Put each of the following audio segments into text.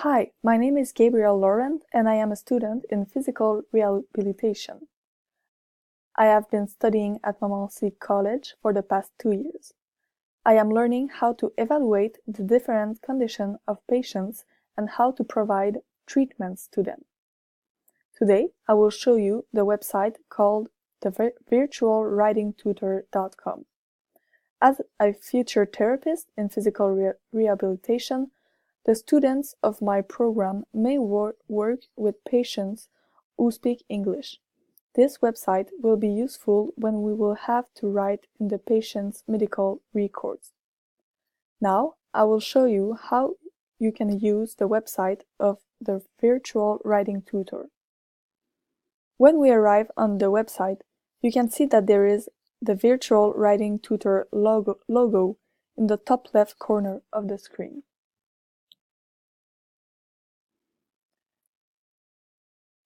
Hi, my name is Gabriel Laurent and I am a student in physical rehabilitation. I have been studying at Montmorency College for the past 2 years. I am learning how to evaluate the different conditions of patients and how to provide treatments to them. Today, I will show you the website called the virtualwritingtutor.com. As a future therapist in physical rehabilitation, the students of my program may work with patients who speak English. This website will be useful when we will have to write in the patient's medical records. Now, I will show you how you can use the website of the Virtual Writing Tutor. When we arrive on the website, you can see that there is the Virtual Writing Tutor logo in the top left corner of the screen.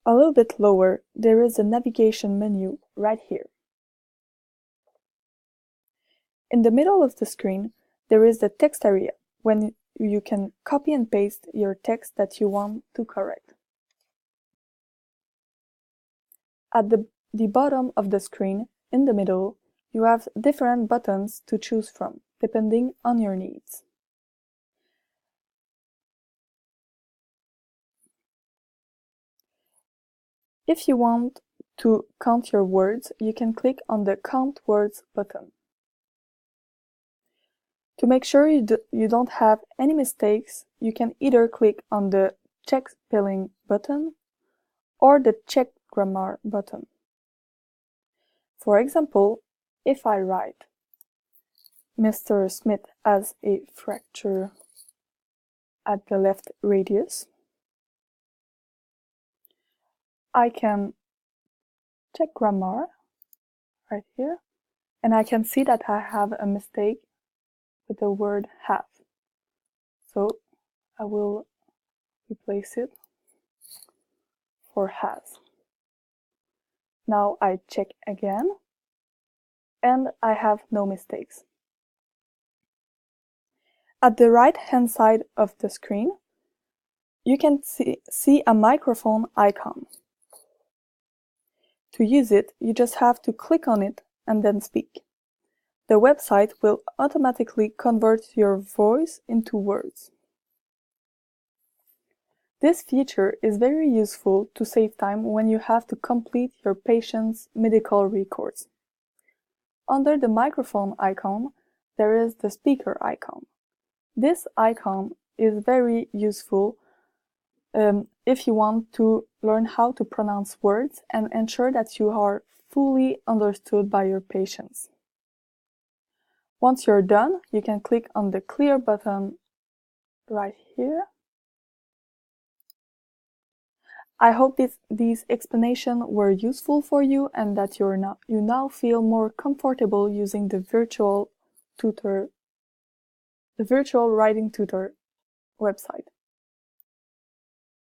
A little bit lower, there is a navigation menu right here. In the middle of the screen, there is the text area, when you can copy and paste your text that you want to correct. At the bottom of the screen, in the middle, you have different buttons to choose from, depending on your needs. If you want to count your words, you can click on the Count Words button. To make sure you don't have any mistakes, you can either click on the Check Spelling button or the Check Grammar button. For example, if I write, Mr. Smith has a fracture at the left radius, I can check grammar right here, and I can see that I have a mistake with the word have. So I will replace it for has. Now I check again, and I have no mistakes. At the right-hand side of the screen, you can see a microphone icon. To use it, you just have to click on it and then speak. The website will automatically convert your voice into words. This feature is very useful to save time when you have to complete your patient's medical records. Under the microphone icon, there is the speaker icon. This icon is very useful if you want to learn how to pronounce words and ensure that you are fully understood by your patients. Once you're done, you can click on the Clear button right here. I hope these explanations were useful for you and that you now feel more comfortable using the Virtual Writing Tutor website.